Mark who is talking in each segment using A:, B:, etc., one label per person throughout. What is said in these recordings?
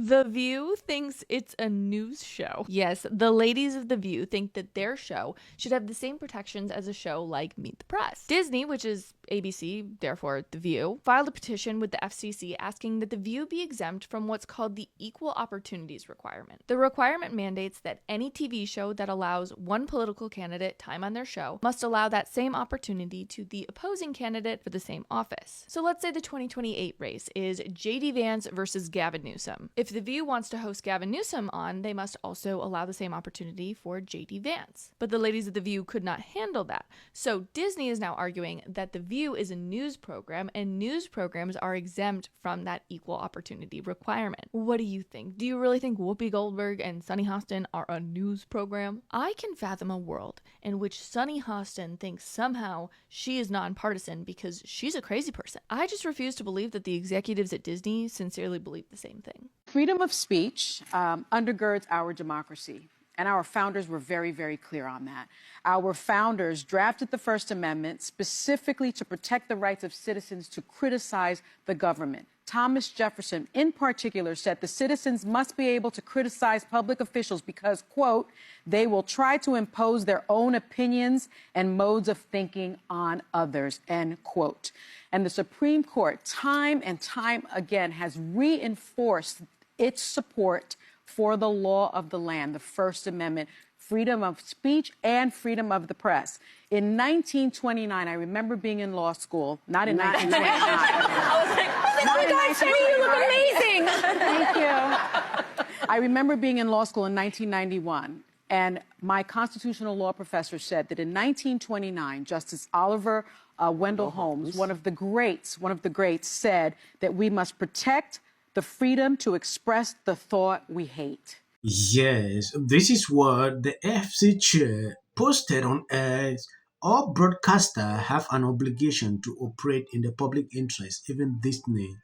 A: The View thinks it's a news show. Yes, the ladies of The View think that their show should have the same protections as a show like Meet the Press. Disney, which is ABC, therefore The View, filed a petition with the FCC asking that The View be exempt from what's called the Equal Opportunities Requirement. The requirement mandates that any TV show that allows one political candidate time on their show must allow that same opportunity to the opposing candidate for the same office. So let's say the 2028 race is J.D. Vance versus Gavin Newsom. If The View wants to host Gavin Newsom on, they must also allow the same opportunity for J.D. Vance. But the ladies of The View could not handle that. So Disney is now arguing that The View is a news program and news programs are exempt from that equal opportunity requirement. What do you think? Do you really think Whoopi Goldberg and Sunny Hostin are a news program? I can fathom a world in which Sunny Hostin thinks somehow she is nonpartisan because she's a crazy person. I just refuse to believe that the executives at Disney sincerely believe the same thing.
B: Freedom of speech undergirds our democracy. And our founders were very, very clear on that. Our founders drafted the First Amendment specifically to protect the rights of citizens to criticize the government. Thomas Jefferson, in particular, said the citizens must be able to criticize public officials because, quote, they will try to impose their own opinions and modes of thinking on others, end quote. And the Supreme Court, time and time again, has reinforced its support for the law of the land, the First Amendment, freedom of speech and freedom of the press. In 1929, I remember being in law school, not in 1929.
C: I was like, oh, guys, you look amazing.
B: Thank you. I remember being in law school in 1991, and my constitutional law professor said that in 1929, Justice Oliver Wendell Holmes, one of the greats, said that we must protect the freedom to express the thought we hate.
D: Yes, this is what the FCC chair posted on X. All broadcasters have an obligation to operate in the public interest, even Disney.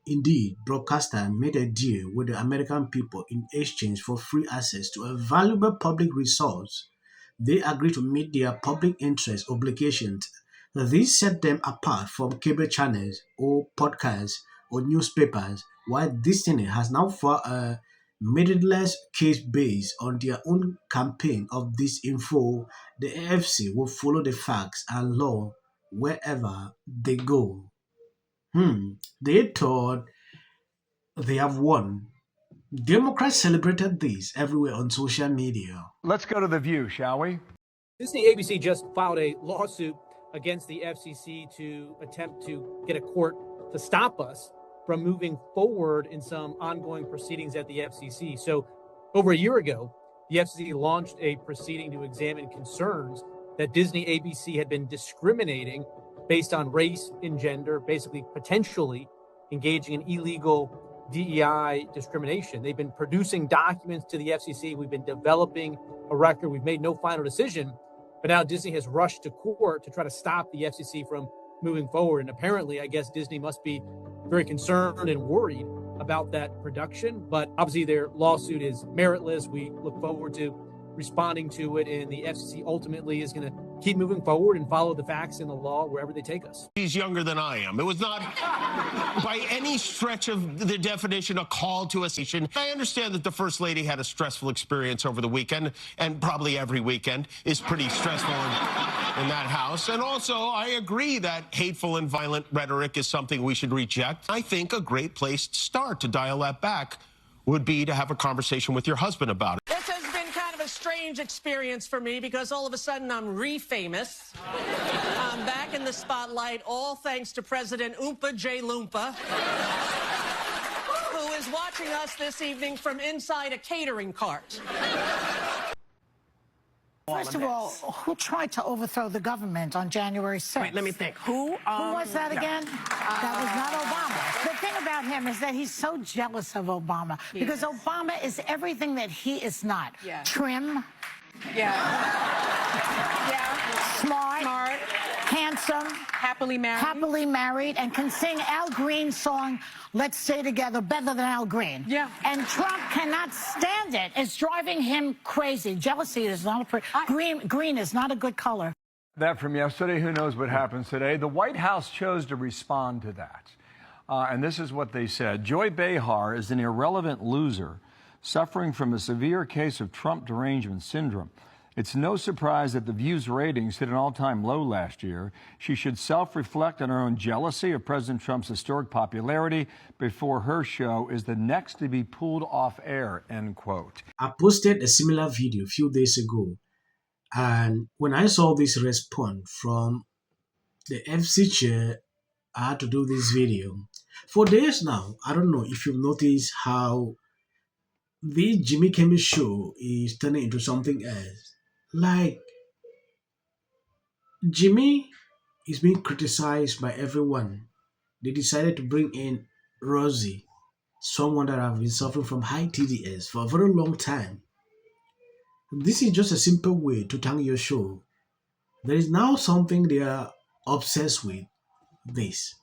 D: Indeed, broadcasters made a deal with the American people in exchange for free access to a valuable public resource. They agreed to meet their public interest obligations. This set them apart from cable channels or podcasts or newspapers, while Disney has now filed a meritless case based on their own campaign of disinfo. The AFC will follow the facts and law wherever they go. They thought they have won. Democrats celebrated this everywhere on social media.
E: Let's go to The View, shall we?
F: Disney ABC just filed a lawsuit against the FCC to attempt to get a court to stop us from moving forward in some ongoing proceedings at the FCC. So over a year ago, the FCC launched a proceeding to examine concerns that Disney ABC had been discriminating based on race and gender, basically potentially engaging in illegal DEI discrimination. They've been producing documents to the FCC. We've been developing a record. We've made no final decision, but now Disney has rushed to court to try to stop the FCC from moving forward. And apparently, I guess Disney must be very concerned and worried about that production. But obviously, their lawsuit is meritless. We look forward to responding to it, and the FCC ultimately is going to keep moving forward and follow the facts and the law wherever they take us.
G: He's younger than I am. It was not by any stretch of the definition a call to a station. I understand that the First Lady had a stressful experience over the weekend, and probably every weekend is pretty stressful in that house. And also, I agree that hateful and violent rhetoric is something we should reject. I think a great place to start to dial that back would be to have a conversation with your husband about it.
C: This has been kind of a strange experience for me because all of a sudden I'm re-famous. I'm back in the spotlight, all thanks to President Oompa J. Loompa, who is watching us this evening from inside a catering cart.
H: First of all, who tried to overthrow the government on January 6th?
C: Wait, let me think. Who
H: was that again? That was not Obama. The thing about him is that he's so jealous of Obama because Obama is everything that he is not.
B: Yeah.
H: Trim.
B: Yeah.
H: Smart. Handsome.
B: Happily
H: married, and can sing Al Green's song, Let's Stay Together, better than Al Green.
B: Yeah.
H: And Trump cannot stand it. It's driving him crazy. Jealousy is not a green is not a good color.
E: That from yesterday. Who knows what happens today? The White House chose to respond to that. And this is what they said. Joy Behar is an irrelevant loser suffering from a severe case of Trump derangement syndrome. It's no surprise that The View's ratings hit an all-time low last year. She should self-reflect on her own jealousy of President Trump's historic popularity before her show is the next to be pulled off air, end quote.
D: I posted a similar video a few days ago, and when I saw this response from the FC chair, I had to do this video. For days now, I don't know if you've noticed how this Jimmy Kimmel show is turning into something else. Like, Jimmy is being criticized by everyone. They decided to bring in Rosie, someone that have been suffering from high TDS for a very long time. This is just a simple way to tank your show. There is now something they are obsessed with. This.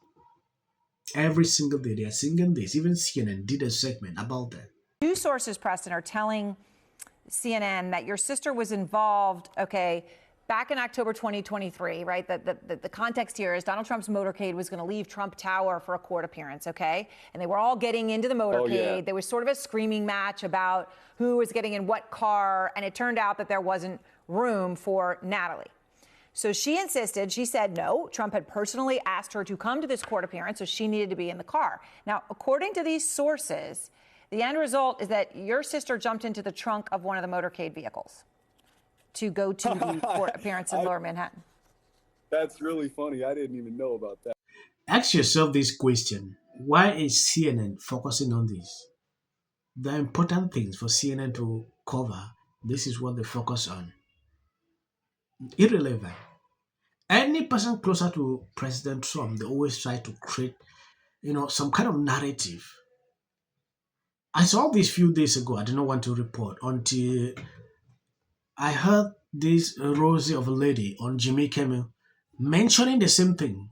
D: Every single day they are singing this. Even CNN did a segment about that.
I: News sources, Preston, are telling CNN that your sister was involved, back in October 2023, right? The context here is Donald Trump's motorcade was going to leave Trump Tower for a court appearance, And they were all getting into the motorcade. Oh, yeah. There was sort of a screaming match about who was getting in what car, and it turned out that there wasn't room for Natalie. So she insisted, she said no. Trump had personally asked her to come to this court appearance, so she needed to be in the car. Now, according to these sources, the end result is that your sister jumped into the trunk of one of the motorcade vehicles to go to the court appearance in Lower Manhattan.
J: That's really funny. I didn't even know about that.
D: Ask yourself this question. Why is CNN focusing on this? The important things for CNN to cover, this is what they focus on. Irrelevant. Any person closer to President Trump, they always try to create, some kind of narrative. I saw this few days ago. I didn't want to report until I heard this Rosie of a lady on Jimmy Kimmel mentioning the same thing.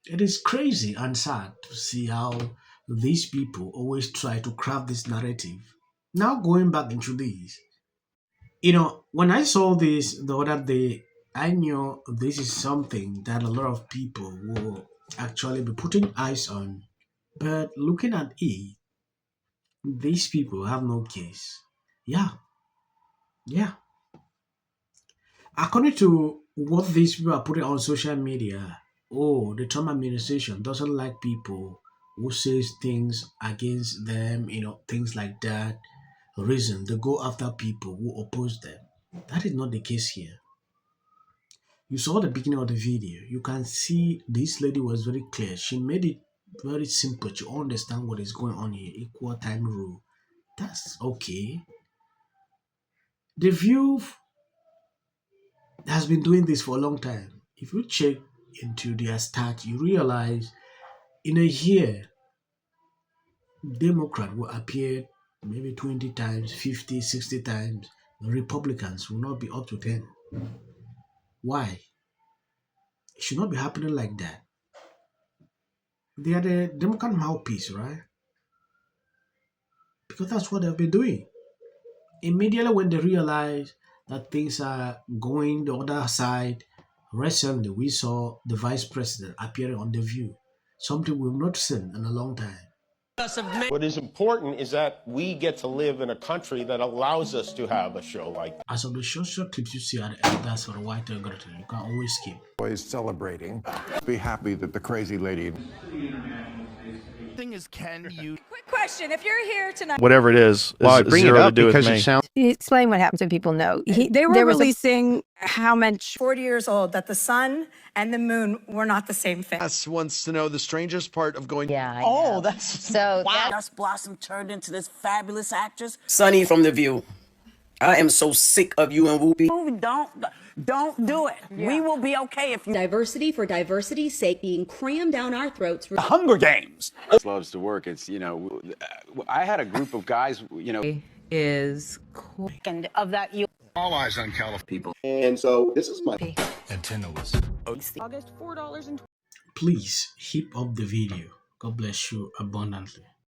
D: It is crazy and sad to see how these people always try to craft this narrative. Now going back into this, when I saw this the other day, I knew this is something that a lot of people will actually be putting eyes on. But looking at it, these people have no case. Yeah. According to what these people are putting on social media, the Trump administration doesn't like people who says things against them, things like that. Reason they go after people who oppose them. That is not the case here. You saw the beginning of the video. You can see this lady was very clear. She made it very simple to understand what is going on here. Equal time rule. That's okay. The View has been doing this for a long time. If you check into their stats, you realize in a year, Democrat will appear maybe 20 times, 50, 60 times. The Republicans will not be up to 10. Why? It should not be happening like that. They are the Democrat mouthpiece, right? Because that's what they've been doing. Immediately when they realize that things are going the other side, recently we saw the vice president appearing on The View. Something we've not seen in a long time.
G: What is important is that we get to live in a country that allows us to have a show like that.
D: As of the short clips you see at the end, that's for the white algorithm. You can always skip.
K: Always celebrating. Be happy that the crazy lady.
L: Thing is, can you?
M: Quick question: if you're here tonight,
L: Whatever it is
N: bring
L: zero
N: it up
L: to do with
N: because
L: me.
N: it sounds.
M: explain what happens so people know.
O: They were releasing how much 40 years old that the sun and the moon were not the same thing.
L: Wants to know the strangest part of going.
P: Yeah.
Q: That's
P: so.
Q: Wow. Dust Blossom turned into this fabulous actress.
R: Sunny from The View. I am so sick of you and Whoopi.
Q: Don't do it. Yeah. We will be okay if you.
S: Diversity for diversity's sake being crammed down our throats.
T: The Hunger Games. Loves to work. It's, I had a group of guys,
M: Is cool.
O: And of that, you.
K: All eyes on California
T: people. And so this is my
K: antenna was.
O: August $4.20.
D: Please keep up the video. God bless you abundantly.